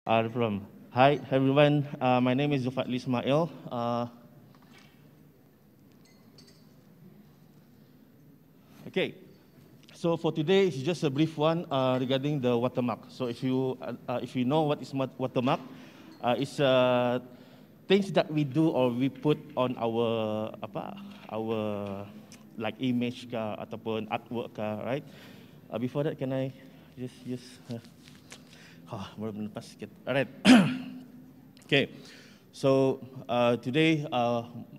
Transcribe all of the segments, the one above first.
No problem. Hi, everyone. My name is Zulfadly Ismail. Okay, so for today, it's just a brief one regarding the watermark. So if you know what is watermark, it's things that we do or we put on our like image ataupun artwork right? Before that, can I just use? Baru lepas sikit. Alright. Okay. So today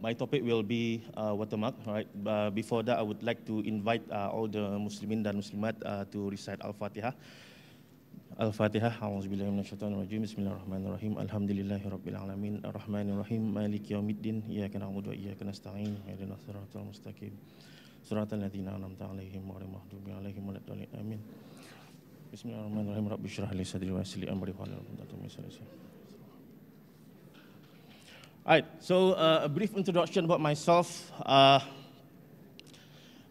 my topic will be watermark. Right. Before that, I would like to invite all the Muslimin dan Muslimat to recite Al-Fatihah. Al-Fatihah. A'udzubillahi minasyaitonirrajim. Bismillahirrahmanirrahim. Alhamdulillahirabbil alamin. Arrahmanirrahim. Maliki yaumiddin. Iyyaka na'budu wa iyyaka nasta'in. Ihdinas siratal mustaqim. Siratal ladzina an'amta 'alaihim ghairil maghdubi 'alaihim waladdallin. Amin. Bismillahirrahmanirrahim. Rabbi shrah li sadri wa yassir li amri wahlul 'uqdatam min lisani. Alright, so a brief introduction about myself.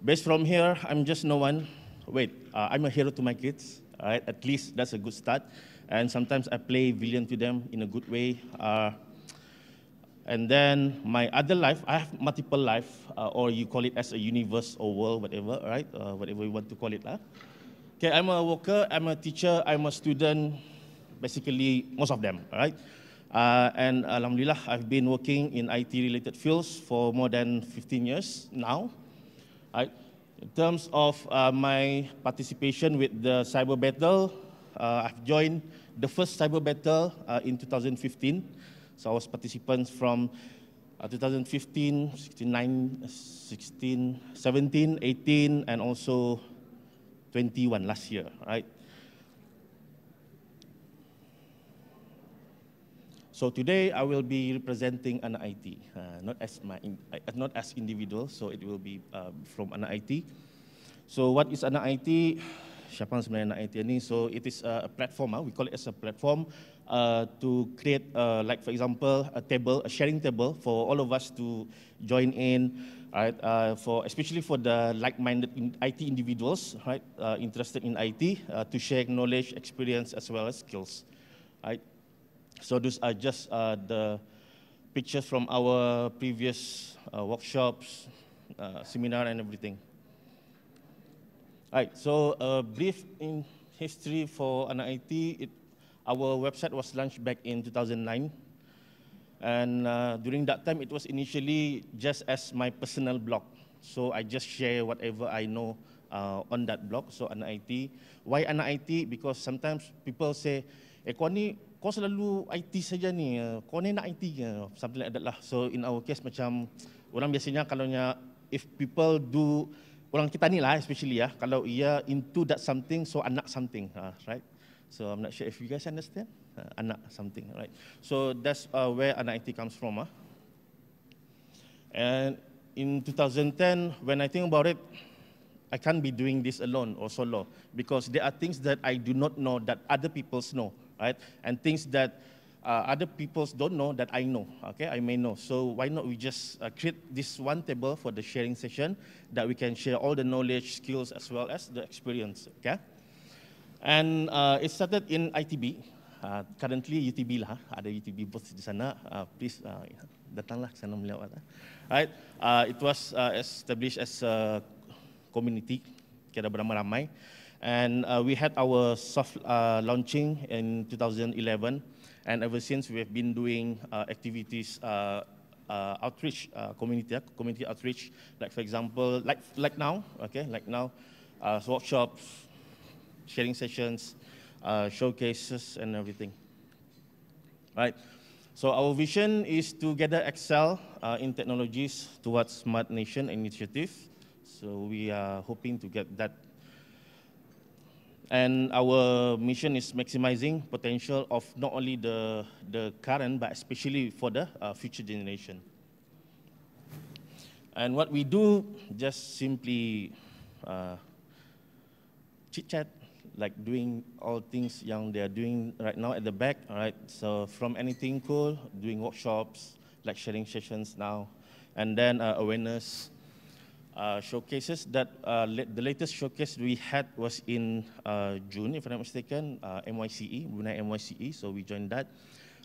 Based from here, I'm just no one. Wait, I'm a hero to my kids. Alright, at least that's a good start. And sometimes I play villain to them in a good way. And then my other life, I have multiple life, or you call it as a universe or world, whatever, right? Whatever you want to call it. Okay, I'm a worker, I'm a teacher, I'm a student, basically most of them, right? And alhamdulillah, I've been working in IT-related fields for more than 15 years now. Right? In terms of my participation with the cyber battle, I've joined the first cyber battle in 2015. So I was participants from 2015, 16, 17, 18, and also 21 last year, right? So today I will be representing Anak IT, not as individual, so it will be from Anak IT. So what is Anak IT? Siapa sebenarnya Anak IT ini? So it is a platform, we call it as a platform to create, like for example, a sharing table for all of us to join in, right? Especially for the like-minded IT individuals, right? Interested in IT, to share knowledge, experience, as well as skills, right? So those are just the pictures from our previous workshops, seminar, and everything. All right, so a brief in history for Anak IT. Our website was launched back in 2009. And during that time, it was initially just as my personal blog. So I just share whatever I know on that blog, so Anak IT. Why Anak IT? Because sometimes people say, kau selalu IT saja ni, kau ni nak IT ke? Something like that lah. So in our case macam, orang biasanya kalaunya, if people do, orang kita ni lah especially ya, kalau ia into that something, so anak something, right? So I'm not sure if you guys understand, anak something, right? So that's where Anak IT comes from. And in 2010, when I think about it, I can't be doing this alone or solo, because there are things that I do not know that other people know. Right? And things that other people don't know that I know, okay, I may know. So why not we just create this one table for the sharing session that we can share all the knowledge, skills, as well as the experience, okay? And it started in ITB, currently UTB lah, ada UTB booth di sana, please datanglah ke sana melawat. Right? It was established as a community, kira beramai-ramai. And we had our soft launching in 2011, and ever since we have been doing activities, outreach, community outreach, like for example, like now, okay, like now, workshops, sharing sessions, showcases, and everything. Right. So our vision is to together excel in technologies towards smart nation initiative. So we are hoping to get that. And our mission is maximizing potential of not only the current, but especially for the future generation. And what we do, just simply chit-chat, like doing all things yang they are doing right now at the back, all right? So from anything cool, doing workshops, like sharing sessions now, and then awareness, showcases that the latest showcase we had was in June, if I'm not mistaken, MYCE, Brunei MYCE, so we joined that.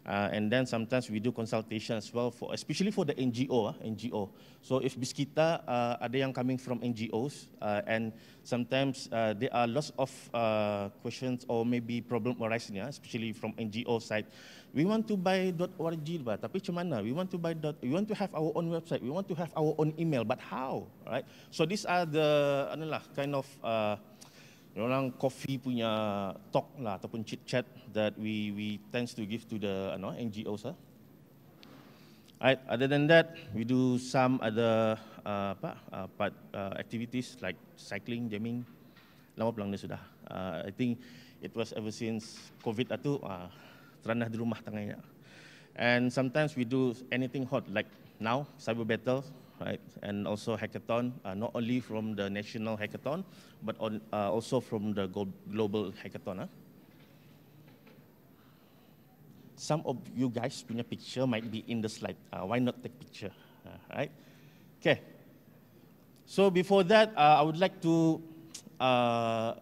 And then sometimes we do consultation as well, especially for the NGO. So if Biskita, ada yang coming from NGOs, and sometimes there are lots of questions or maybe problem arising, especially from NGO side. We want to buy .org, tapi macam mana? We want to have our own website, we want to have our own email, but how, right? So these are the kind of orang coffee punya talk lah ataupun chit chat that we tends to give to the NGOs. Right. Other than that, we do some other activities like cycling, jamming. Lama pulang dah sudah. I think it was ever since COVID itu terandah di rumah tengahnya. And sometimes we do anything hot like now cyber battle. Right, and also hackathon, not only from the national hackathon, but also from the global hackathon. Some of you guys punya picture might be in the slide. Why not take picture? Right? Okay. So before that, I would like to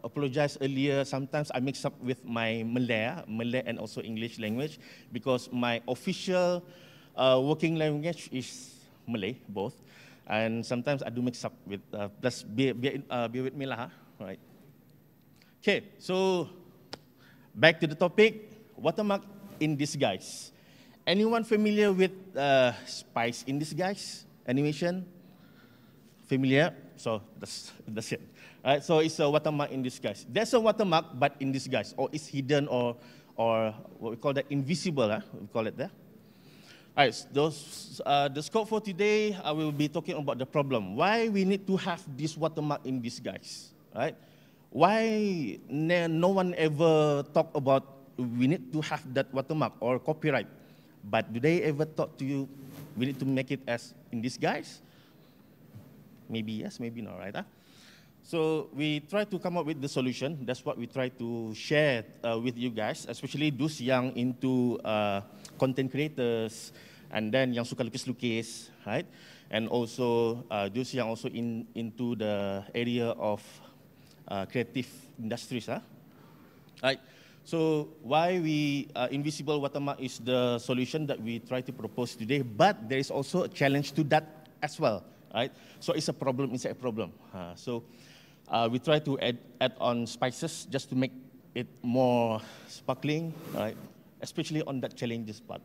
apologize earlier. Sometimes I mix up with my Malay and also English language because my official working language is Malay, both, and sometimes I do mix up with, plus bear with me lah, right? Okay, so back to the topic, watermark in disguise. Anyone familiar with Spice in Disguise animation? Familiar? So that's it. Right, so it's a watermark in disguise. There's a watermark, but in disguise, or it's hidden, or what we call that invisible. We call it there. All right, the scope for today, I will be talking about the problem. Why we need to have this watermark in disguise, right? Why no one ever talk about we need to have that watermark or copyright? But do they ever talk to you, we need to make it as in disguise? Maybe yes, maybe not, right? So we try to come up with the solution. That's what we try to share with you guys, especially those yang into content creators, and then yang suka lukis-lukis, right? And also those yang also into the area of creative industries, right? So why invisible watermark is the solution that we try to propose today, but there is also a challenge to that as well, right? So it's a problem inside a problem. We try to add on spices just to make it more sparkling, right? Especially on that challenges part,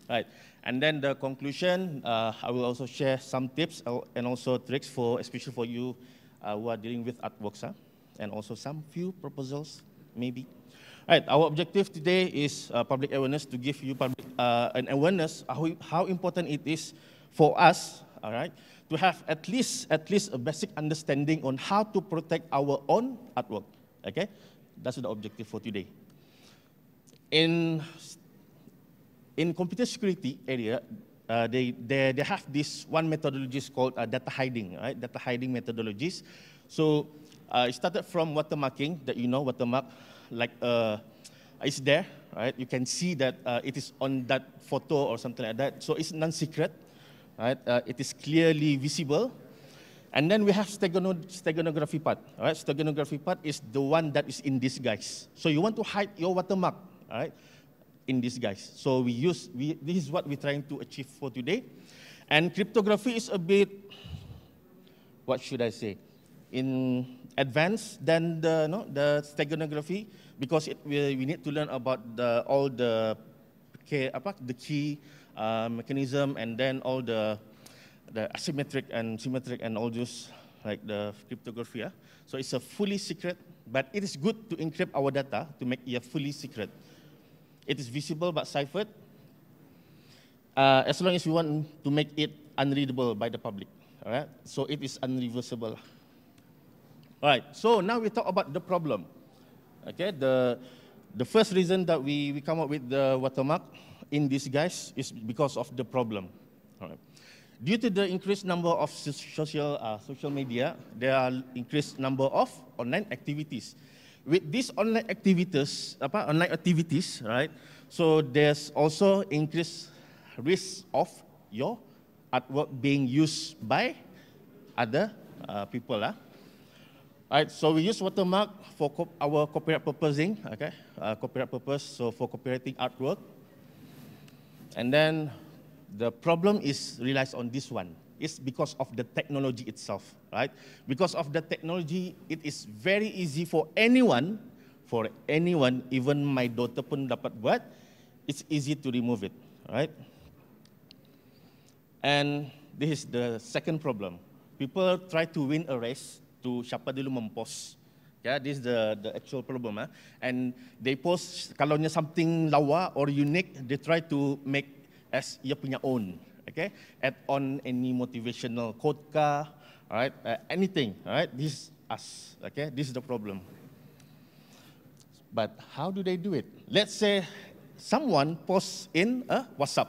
right? And then the conclusion, I will also share some tips and also tricks especially for you who are dealing with artworks, and also some few proposals, maybe. Right, our objective today is public awareness, to give you an awareness how important it is for us, all right, to have at least a basic understanding on how to protect our own artwork. Okay, that's the objective for today. In computer security area, they have this one methodology called data hiding, right? Data hiding methodologies. So it started from watermarking, that you know watermark, like it's there, right? You can see that it is on that photo or something like that. So it's non-secret, right? It is clearly visible. And then we have steganography part, all right? Steganography part is the one that is in disguise. So you want to hide your watermark, all right, in disguise. So this is what we're trying to achieve for today. And cryptography is a bit, what should I say, in advanced than the steganography, because we need to learn about all the key mechanism, and then all the asymmetric and symmetric and all those, like the cryptography. So it's a fully secret, but it is good to encrypt our data to make it fully secret. It is visible but ciphered, as long as we want to make it unreadable by the public. All right, so it is unreversible. All right, so now we talk about the problem. Okay, the first reason that we come up with the watermark in disguise is because of the problem. All right. Due to the increased number of social media, there are increased number of online activities. With these online activities, right? So there's also increased risk of your artwork being used by other people. Right, so we use watermark for our copyright purposing, okay? Copyright purpose, so for copyrighting artwork. And then the problem is realized on this one. It's because of the technology itself, right? Because of the technology, it is very easy for anyone, even my daughter pun dapat buat, it's easy to remove it, right? And this is the second problem. People try to win a race to siapa dulu mempost. Yeah, this is the actual problem. And they post, kalau nya something lawa or unique, they try to make as ia punya own. Okay, add on any motivational quote kah, all right, anything, all right. This is us. Okay, this is the problem. But how do they do it? Let's say someone posts in a WhatsApp.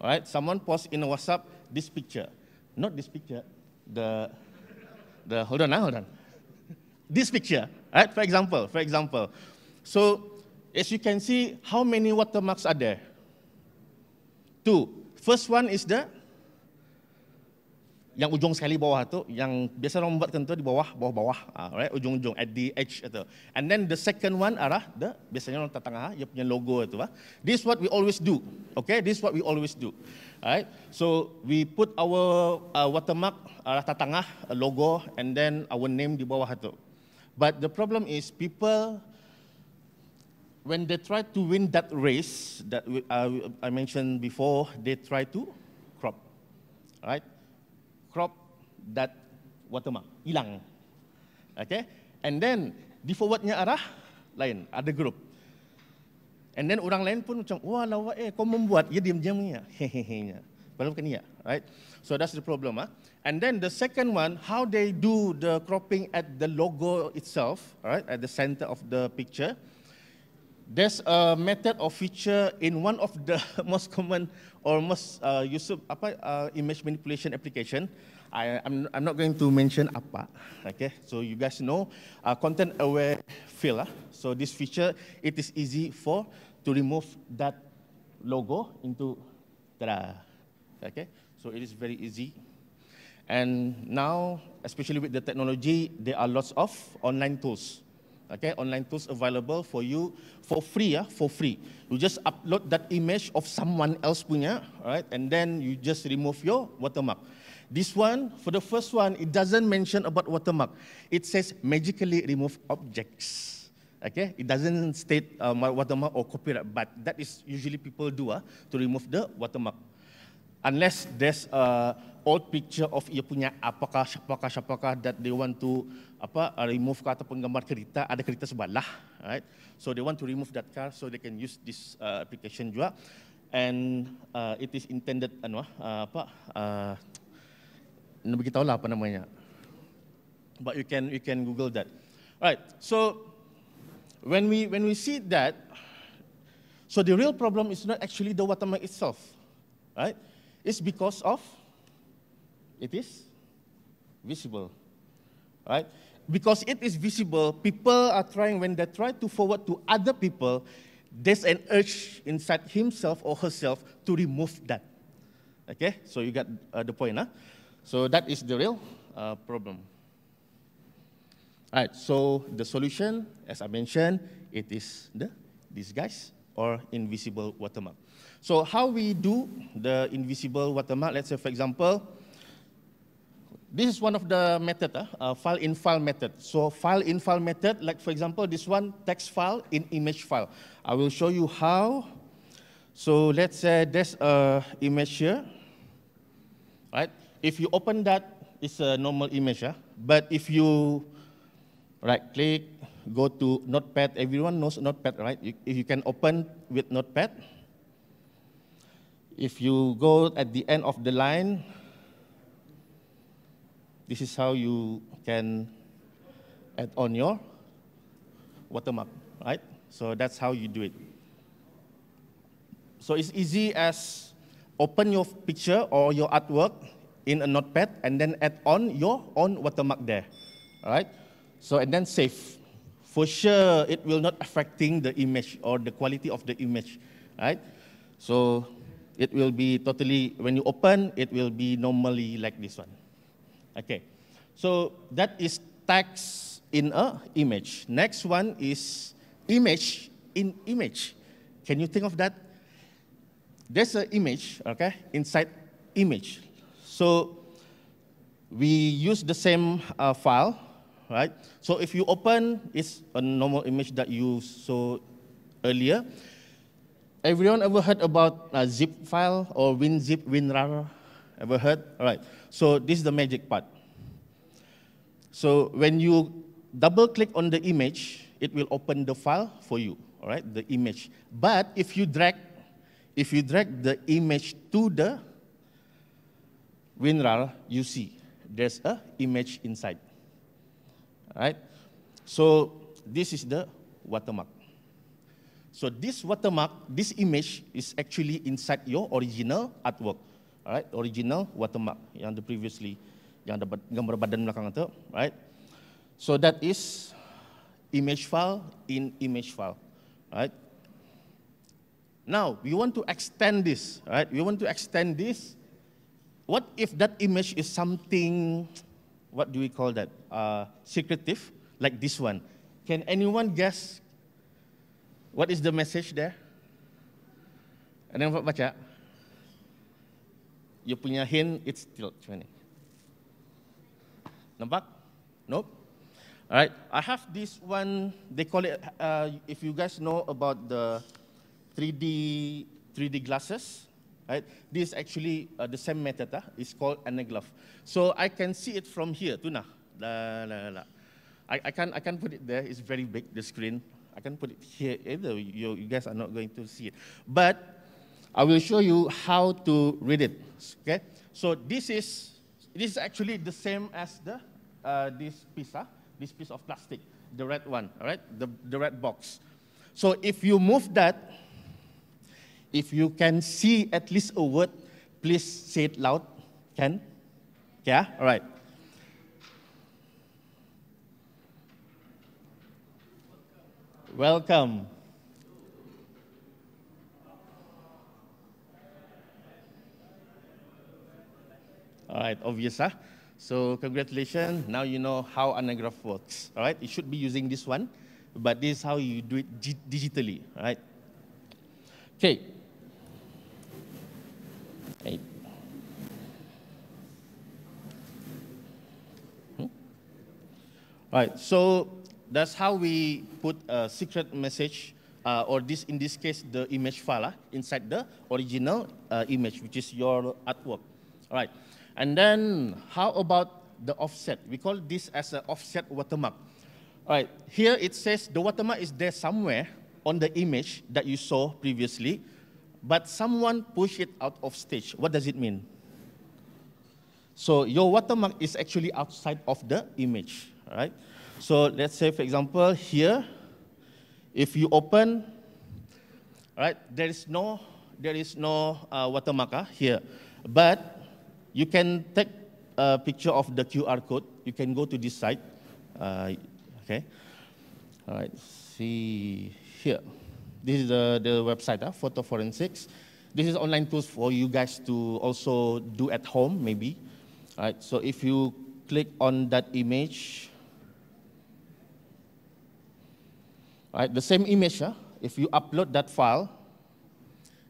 All right, someone posts in a WhatsApp this picture, not this picture, hold on. This picture, right? For example. So as you can see, how many watermarks are there? 2. First one is yang ujung sekali bawah tu, yang biasa orang buatkan tu di bawah, right? Ujung-ujung at the edge itu. And then the second one arah biasanya orang tengah, dia punya logo itu. This is what we always do. Okay, this is what we always do. Alright, so we put our watermark arah tengah, logo, and then our name di bawah itu. But the problem is people, when they try to win that race that I mentioned before, they try to crop, right? Crop that watermark, hilang, okay? And then di forwardnya arah lain, ada group. And then orang lain pun macam, wah lawa kau membuat, dia diam-diam ni, hehehe. Padahal bukan dia, right? So that's the problem. And then the second one, how they do the cropping at the logo itself, right? At the center of the picture. There's a method or feature in one of the most common or most used image manipulation application. I'm not going to mention apa, okay? So you guys know content aware fill. So this feature, it is easy to remove that logo into okay? So it is very easy. And now, especially with the technology, there are lots of online tools. Okay, online tools available for you for free, for free. You just upload that image of someone else punya, right? And then you just remove your watermark. This one, for the first one, it doesn't mention about watermark. It says magically remove objects. Okay, it doesn't state watermark or copyright, but that is usually people do to remove the watermark. Unless there's a old picture of ia punya apakah that they want to remove ke ataupun gambar kereta, ada kereta sebelah, right? So they want to remove that car, so they can use this application juga. And it is intended beritahu lah apa namanya. But you can Google that. Right. So when we see that, so the real problem is not actually the watermark itself, right? It's because of it is visible, right? Because it is visible, people are trying, when they try to forward to other people, there's an urge inside himself or herself to remove that. Okay, so you got the point, huh? So that is the real problem. All right, so the solution, as I mentioned, it is the disguise or invisible watermark. So how we do the invisible watermark, let's say for example, this is one of the method, file-in-file method. So file-in-file method, like for example, this one, text file in image file. I will show you how. So let's say there's a image here, right? If you open that, it's a normal image, but if you right-click, go to Notepad, everyone knows Notepad, right? If you can open with Notepad, if you go at the end of the line, this is how you can add on your watermark, right? So that's how you do it. So it's easy as open your picture or your artwork in a notepad and then add on your own watermark there, all right? So and then save. For sure, it will not affecting the image or the quality of the image, right? So it will be totally, when you open, it will be normally like this one. Okay, So that is text in a image. Next one is image in image. Can you think of that? There's an image, okay, inside image. So we use the same file, right? So if you open, it's a normal image that you saw earlier. Everyone ever heard about a zip file or WinZip, WinRAR? Ever heard? All right. So this is the magic part. So when you double click on the image, it will open the file for you, all right, the image. But if you drag the image to the WinRAR, you see there's an image inside, all right? So this is the watermark. So this watermark, this image is actually inside your original artwork, all right? Original watermark yang the previously, yang ada gambar badan belakang itu, right? So that is image file in image file, right? Now we want to extend this, right? We want to extend this. What if that image is something, what do we call that? Secretive, like this one. Can anyone guess what is the message there? Ada yang baca? You punya hint, it's still macam ni. Nampak? Nope. All right. I have this one. They call it. If you guys know about the 3D glasses, right? This is actually the same method. It's called anaglyph. So I can see it from here. Tuna. I can put it there. It's very big. The screen. I can put it here. Either you guys are not going to see it, but I will show you how to read it. Okay. So this is actually the same as the this piece of plastic, the red one, all right, the red box. So if you move that, if you can see at least a word, please say it loud. Can? Yeah, all right. Welcome. All right, obvious, huh? So congratulations, now you know how anaglyph works, all right? You should be using this one, but this is how you do it digitally, all right? Okay. Hey. All right, so that's how we put a secret message, or this, in this case, the image file inside the original image, which is your artwork, all right? And then, how about the offset? We call this as an offset watermark. All right, here it says the watermark is there somewhere on the image that you saw previously, but someone pushed it out of stage. What does it mean? So your watermark is actually outside of the image, all right? So let's say, for example, here, if you open, all right, there is no watermark here, but you can take a picture of the QR code. You can go to this site. Okay. All right. See here. This is the website, Photo Forensics. This is online tools for you guys to also do at home, maybe. All right. So if you click on that image, all right, the same image. If you upload that file,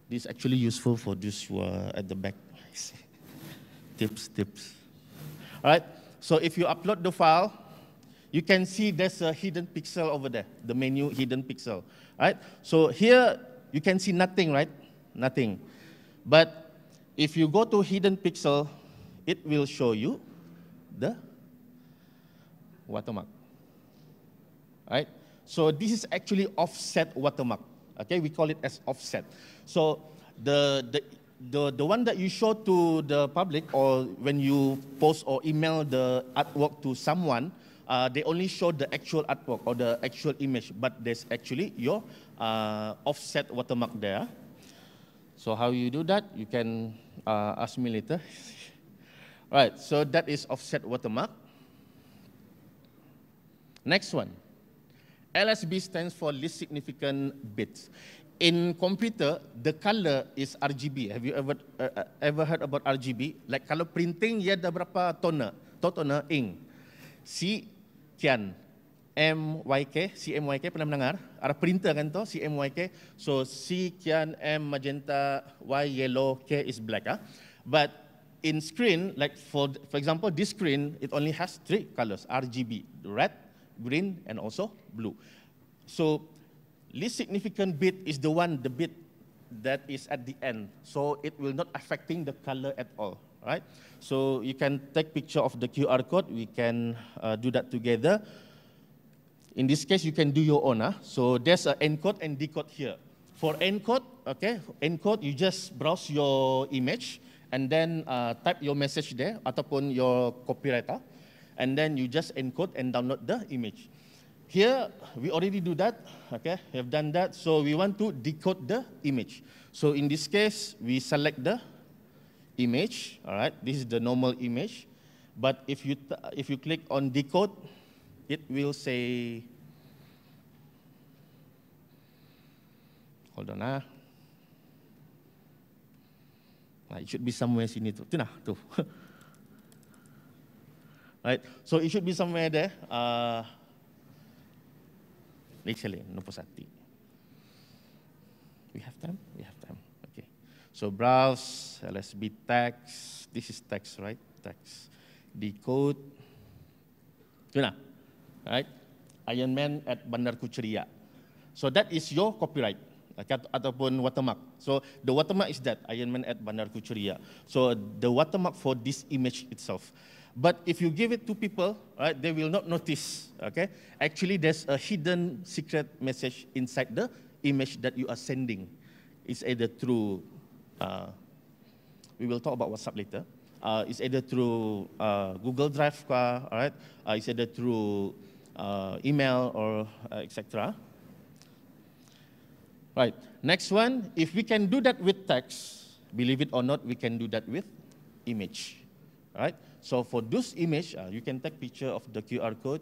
this is actually useful for those who are at the back. Tips. All right, so if you upload the file, you can see there's a hidden pixel over there, the menu hidden pixel. All right, so here you can see nothing, right? Nothing. But if you go to hidden pixel, it will show you the watermark. All right, so this is actually offset watermark. Okay, we call it as offset. So the one that you show to the public, or when you post or email the artwork to someone, they only show the actual artwork or the actual image, but there's actually your offset watermark there. So how you do that, you can ask me later. All right, so that is offset watermark. Next one. LSB stands for least significant bits. In computer, the color is RGB. Have you ever heard about RGB? Like kalau printing, dia ada berapa toner? Toner ink. Kian MYK, CMYK pernah mendengar? Ada printer kan tu, CMYK. So C, Kian, M, magenta, Y, yellow, K is black. But in screen, like for example, this screen, it only has 3 colors, RGB, red, green, and also blue. So least significant bit is the bit that is at the end. So it will not affecting the color at all, right? So you can take picture of the QR code. We can do that together. In this case, you can do your own. So there's an encode and decode here. For encode, okay, encode, you just browse your image and then type your message there ataupun your copywriter, and then you just encode and download the image. Here, we already do that, okay, we have done that, so we want to decode the image. So in this case, we select the image, all right, this is the normal image, but if you click on decode, it will say, hold on, it should be somewhere sini tu. Tu nah, tu. Right, so it should be somewhere there. Actually, no posati. We have time? We have time. Okay. So browse, LSB text. This is text, right? Text. Decode. Tu nah. Right? Iron Man at Bandar Kucheria. So that is your copyright ataupun watermark. So the watermark is that Iron Man at Bandar Kucheria. So the watermark for this image itself. But if you give it to people, right, they will not notice. Okay? Actually, there's a hidden secret message inside the image that you are sending. It's either through. We will talk about WhatsApp later. It's either through Google Drive, all right? It's either through email or etc. Right. Next one, if we can do that with text, believe it or not, we can do that with image. All right. So for this image, you can take picture of the QR code.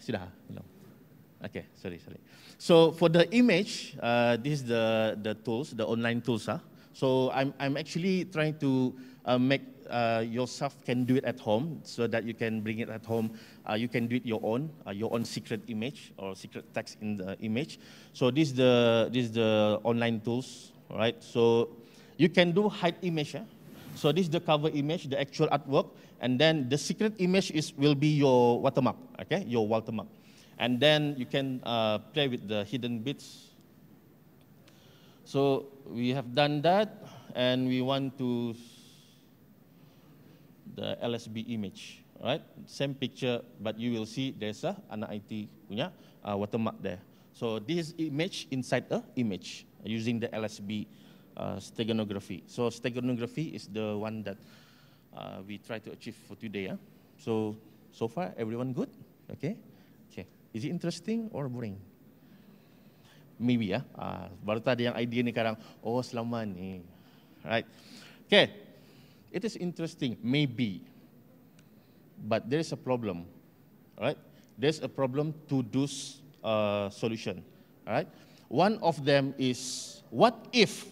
Sudah. No. Okay. Sorry. So for the image, this is the tools, the online tools. So I'm actually trying to make yourself can do it at home, so that you can bring it at home. You can do it your own secret image or secret text in the image. So this is the online tools, right? So you can do hide image. So this is the cover image, the actual artwork, and then the secret image will be your watermark, okay? Your watermark, and then you can play with the hidden bits. So we have done that, and we want to the LSB image, right? Same picture, but you will see there's a Anak IT punya watermark there. So this image inside a image using the LSB steganography. So steganography is the one that we try to achieve for today. So far everyone good? Okay. Is it interesting or boring? Maybe baru tadi yang idea ni sekarang, selama ni. Right. Okay. It is interesting, maybe. But there is a problem. Right? There's a problem to this solution. Right? One of them is, what if,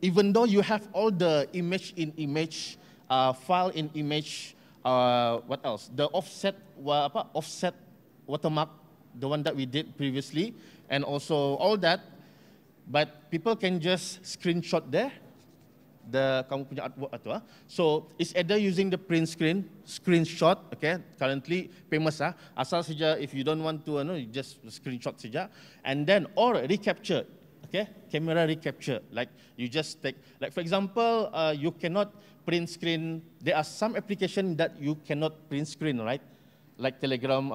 even though you have all the image in image, file in image, what else? The offset watermark, the one that we did previously, and also all that, but people can just screenshot there, kamu punya artwork itu. So it's either using the print screenshot, okay, currently famous asal saja, if you don't want to, you just screenshot saja, and then, or recapture, okay, camera recapture, like you just take, like for example, you cannot print screen, there are some application that you cannot print screen, right? Like Telegram,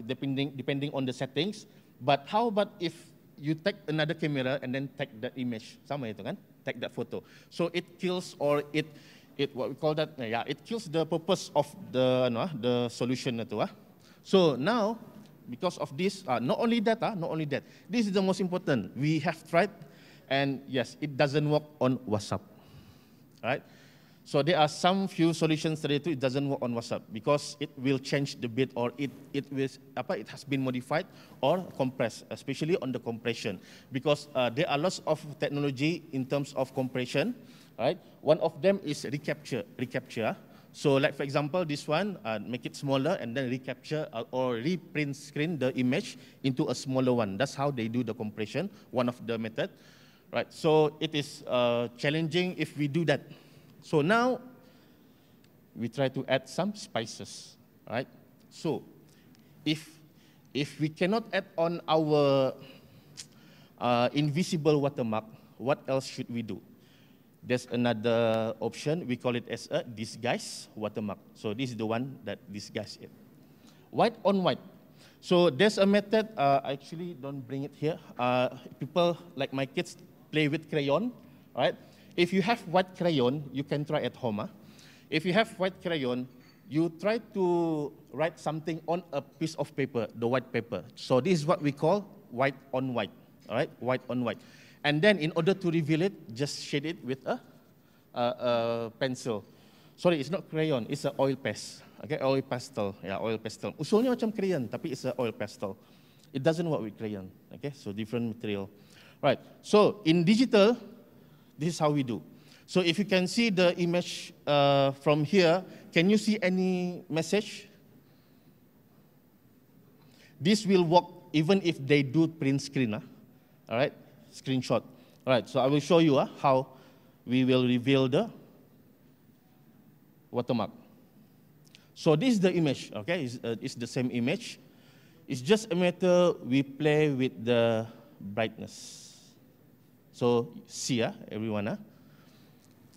depending on the settings. But how about if you take another camera and then take that image, sama itu kan? Take that photo. So it kills, or it what we call that, it kills the purpose of the solution itu. So now, because of this, not only that, this is the most important. We have tried, and yes, it doesn't work on WhatsApp, right? So there are some few solutions that it doesn't work on WhatsApp because it will change the bit, or it has been modified or compressed, especially on the compression, because there are lots of technology in terms of compression, right? One of them is recapture. So like for example, this one, make it smaller and then recapture or reprint screen the image into a smaller one. That's how they do the compression, one of the method. Right, so it is challenging if we do that. So now, we try to add some spices, right? So, if we cannot add on our invisible watermark, what else should we do? There's another option, we call it as a disguise watermark. So this is the one that disguise it. White on white. So there's a method, I actually don't bring it here. People, like my kids, play with crayon, right? If you have white crayon, you can try at home. If you have white crayon, you try to write something on a piece of paper, the white paper. So this is what we call white on white, all right? White on white. And then in order to reveal it, just shade it with a pencil. Sorry, it's not crayon, it's an oil pastel. Okay, oil pastel, yeah, oil pastel. Usulnya macam crayon, tapi it's an oil pastel. It doesn't work with crayon, okay? So different material. Right, so in digital, this is how we do. So if you can see the image from here, can you see any message? This will work even if they do print screen, all right, screenshot. All right, so I will show you how we will reveal the watermark. So this is the image, okay, it's the same image. It's just a matter we play with the brightness. So see, everyone,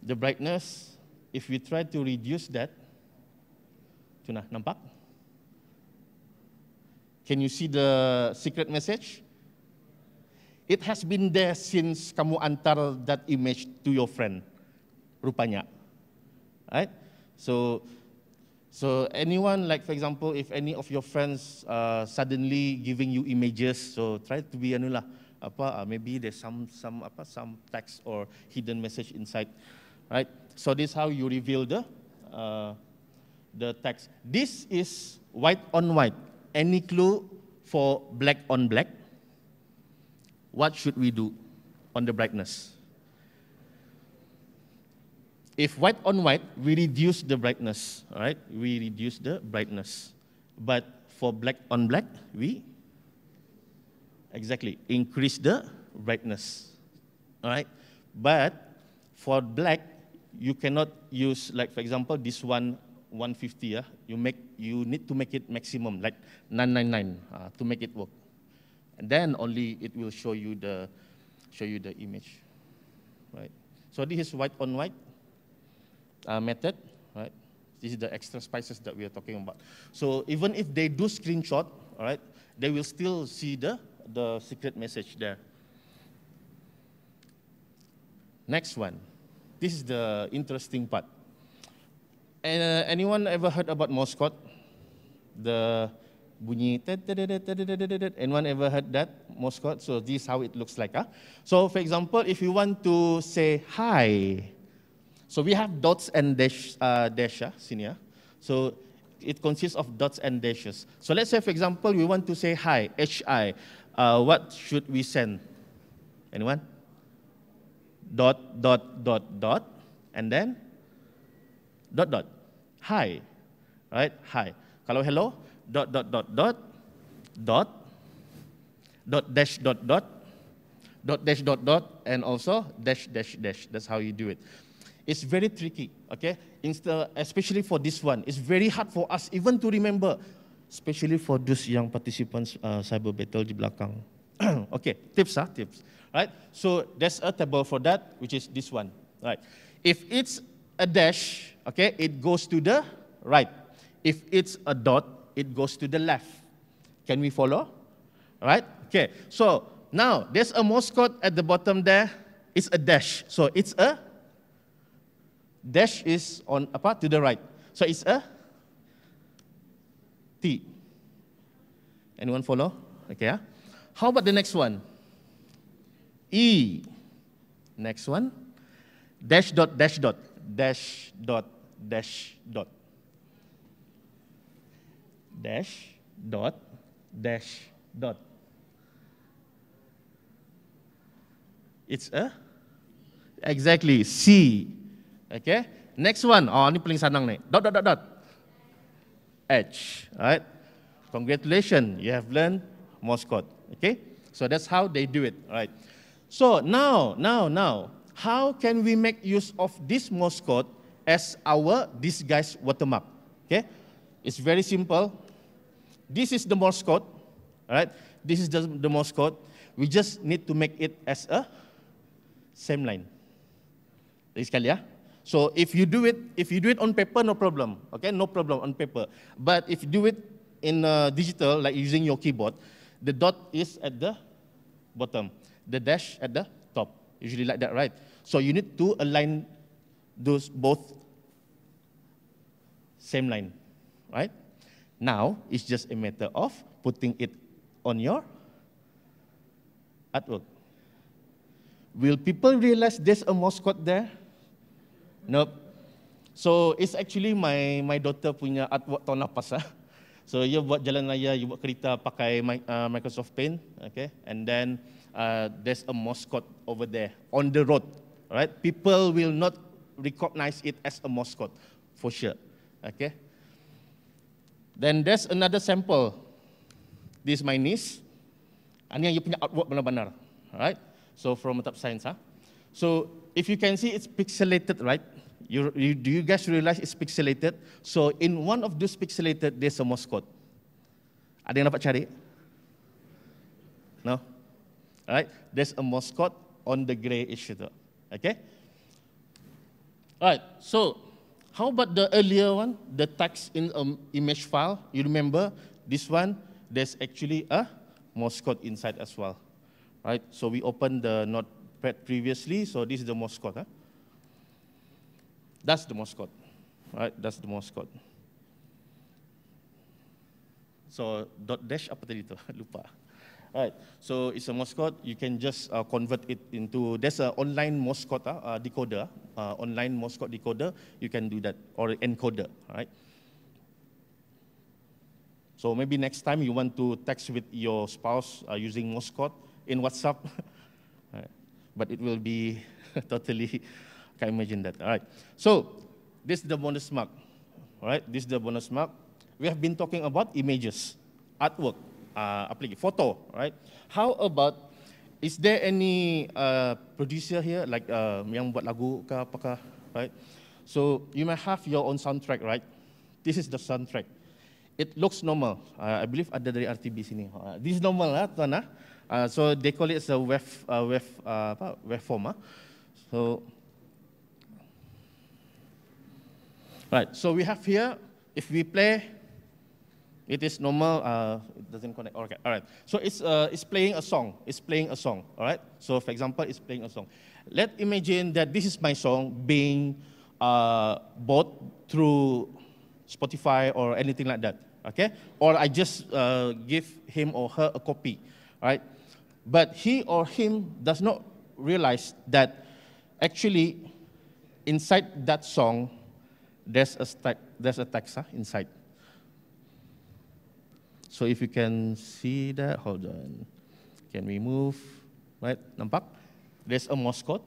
the brightness, if we try to reduce that, tu nah, nampak? Can you see the secret message? It has been there since kamu antar that image to your friend, rupanya, right? So anyone, like for example, if any of your friends suddenly giving you images, so try to be anulah, maybe there's some text or hidden message inside, right? So this is how you reveal the text. This is white on white. Any clue for black on black? What should we do on the brightness? If white on white, we reduce the brightness, all right? We reduce the brightness. But for black on black, we exactly increase the brightness, all right? But for black, you cannot use, like for example, this one, 150. You need to make it maximum, like 999, to make it work. And then only it will show you the image, right? So this is white on white method, right? This is the extra spices that we are talking about. So even if they do screenshot, all right, they will still see the secret message there. Next one. This is the interesting part. Anyone ever heard about Morse code? The bunyi. Anyone ever heard that Morse code? So this is how it looks like. So for example, if you want to say hi, so we have dots and dash, sini. So it consists of dots and dashes. So let's say, for example, we want to say hi, H-I. What should we send? Anyone? Dot, dot, dot, dot, and then dot, dot. Hi, right? Hi. Kalau hello, dot, dot, dot, dot, dot, dot, dash, dot, dot, dot, dash, dot, dot, and also dash, dash, dash. That's how you do it. It's very tricky, okay? Especially for this one. It's very hard for us even to remember, especially for those young participants cyber battle di belakang. Okay, tips, tips. Right? So there's a table for that, which is this one. Right? If it's a dash, okay, it goes to the right. If it's a dot, it goes to the left. Can we follow? Right? Okay. So now there's a Morse code at the bottom there. It's a dash. So it's a dash is on to the right. So it's a T. Anyone follow? Okay. How about the next one? E. Next one. Dash dot dash dot. Dash dot dash dot. Dash dot dash dot. It's a exactly C. Okay. Next one, oh ini paling senang nih. Dot, dot, dot, dot. H, right? Congratulations, you have learned Morse code, okay? So that's how they do it, right? So now, how can we make use of this Morse code as our disguised watermark, okay? It's very simple. This is the Morse code, right? This is the Morse code. We just need to make it as a same line. Lagi sekali ya. So if you do it on paper, no problem. Okay, no problem on paper. But if you do it in digital, like using your keyboard, the dot is at the bottom, the dash at the top. Usually like that, right? So you need to align those both same line, right? Now it's just a matter of putting it on your artwork. Will people realize there's a Morse code there? Nope. So it's actually my daughter punya artwork tahun lepas. So you buat jalan raya, you buat kereta pakai Microsoft Paint, okay? And then there's a Morse code over there on the road, right? People will not recognize it as a Morse code for sure, okay? Then there's another sample. This is my niece. Ini yang you punya artwork benar-benar, right? So from top science, So if you can see, it's pixelated, right? Do you guys realize it's pixelated? So in one of those pixelated, there's a Morse code. Ada yang dapat cari? No? All right? There's a Morse code on the gray issue, okay? All right. So how about the earlier one, the text in an image file? You remember this one? There's actually a Morse code inside as well, right? So we opened the notepad previously, so this is the Morse code. That's the Morse code, right? That's the Morse code. So dot dash apa tadi tu? Lupa. Right. So it's a Morse code. You can just convert it into. There's an online Morse code decoder, online Morse code decoder. You can do that, or encoder, right? So maybe next time you want to text with your spouse using Morse code in WhatsApp, right. But it will be totally, can't imagine that. All right. So this is the bonus mark. All right. This is the bonus mark. We have been talking about images, artwork, photo, right? How about, is there any producer here, like yang buat lagu ke apakah, right? So you may have your own soundtrack, right? This is the soundtrack. It looks normal. I believe ada dari RTB sini. This is normal, tuan. So they call it a waveform. So, right. So we have here. If we play, it is normal. It doesn't connect. Okay. All right. So it's playing a song. It's playing a song. All right. So for example, it's playing a song. Let's imagine that this is my song being bought through Spotify or anything like that, okay? Or I just give him or her a copy, right? But he or him does not realize that actually inside that song, there's a text inside. So if you can see that, hold on. Can we move, right? Nampak? There's a Morse code,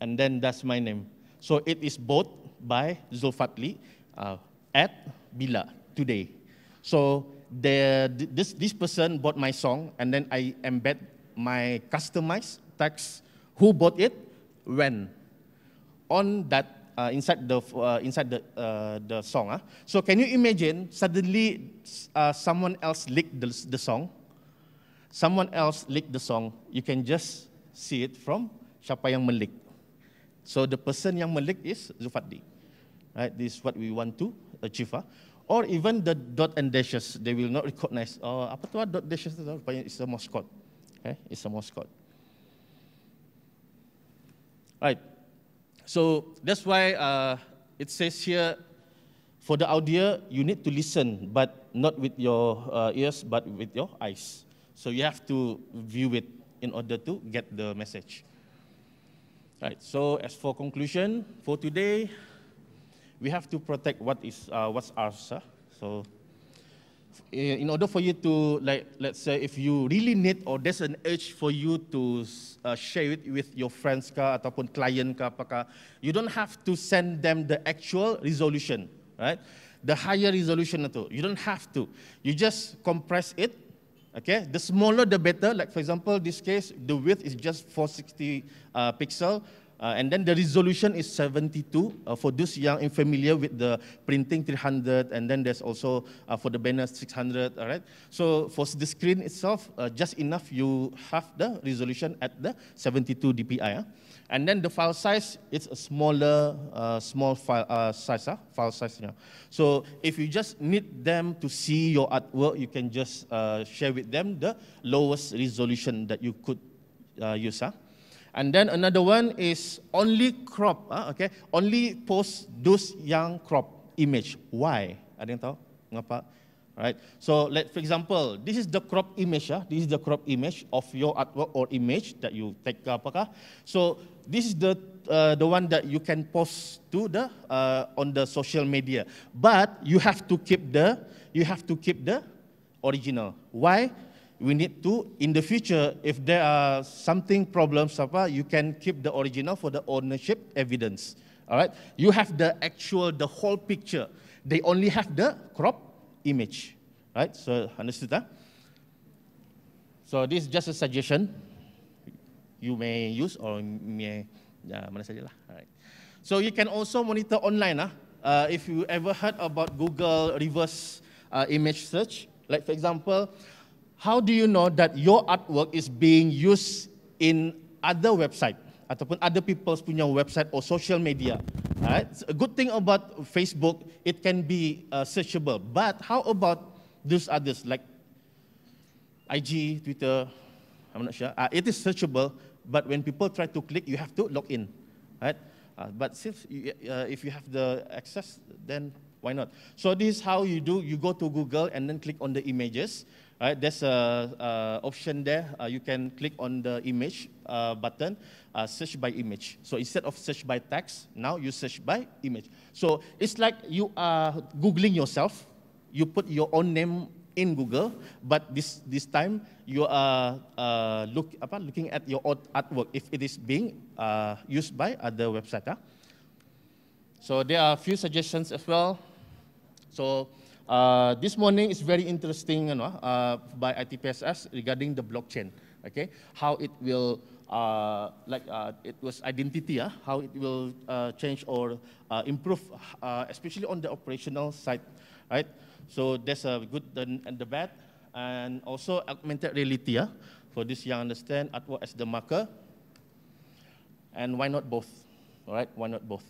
and then that's my name. So it is bought by Zulfadly at Bila today. So this person bought my song, and then I embed my customized text. Who bought it? When? On that inside the song. So can you imagine suddenly someone else leaked the song? Someone else leaked the song. You can just see it from siapa yang melik. So the person yang melik is Zulfadly. Right? This is what we want to achieve. Or even the dot and dashes, they will not recognize. Oh, apa tu dot dashes? It's a Morse code. Okay? It's a Morse code. Right. So that's why it says here, for the audio, you need to listen, but not with your ears, but with your eyes. So you have to view it in order to get the message. Right. So as for conclusion, for today, we have to protect what's ours. So in order for you to, like, let's say, if you really need or there's an urge for you to share it with your friends ka ataupun client ka apakah, you don't have to send them the actual resolution, right? The higher resolution itu, you don't have to. You just compress it, okay? The smaller the better. Like for example, this case, the width is just 460 pixel. And then the resolution is 72 for those young and familiar with the printing 300, and then there's also for the banner 600, all right? So for the screen itself, just enough you have the resolution at the 72 dpi. And then the file size, it's a smaller, small file size. File size. Yeah. So if you just need them to see your artwork, you can just share with them the lowest resolution that you could use. And then another one is only crop, okay? Only post those young crop image. Why? Ada yang tahu? Mengapa? Right. So, for example, this is the crop image. This is the crop image of your artwork or image that you take. Apakah? So, this is the one that you can post to the on the social media. But you have to keep the original. Why? We need to, in the future, if there are something problems, you can keep the original for the ownership evidence. All right? You have the whole picture. They only have the crop image. Right? So, understood? So, this is just a suggestion. You may use or may, mana sajalah. All right. So, you can also monitor online. If you ever heard about Google reverse image search, like for example, how do you know that your artwork is being used in other website ataupun other people's punya website or social media? Right? A good thing about Facebook, it can be searchable. But how about those others like IG, Twitter? I'm not sure. It is searchable, but when people try to click, you have to log in. Right? But if you have the access, then why not? So this is how you do. You go to Google and then click on the images. Right, there's an option there. You can click on the image button, search by image. So instead of search by text, now you search by image. So it's like you are Googling yourself. You put your own name in Google, but this time you are looking at your own artwork if it is being used by other websites. So there are a few suggestions as well. So this morning is very interesting by ITPSS regarding the blockchain, okay? How it will, it was identity, how it will change or improve, especially on the operational side, right? So there's a good and the bad, and also augmented reality, for this young understand artwork as the marker, and why not both, all right? Why not both,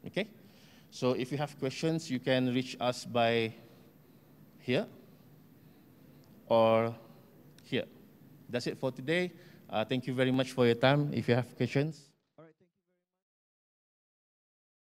okay? So if you have questions, you can reach us by here or here. That's it for today. Thank you very much for your time. If you have questions.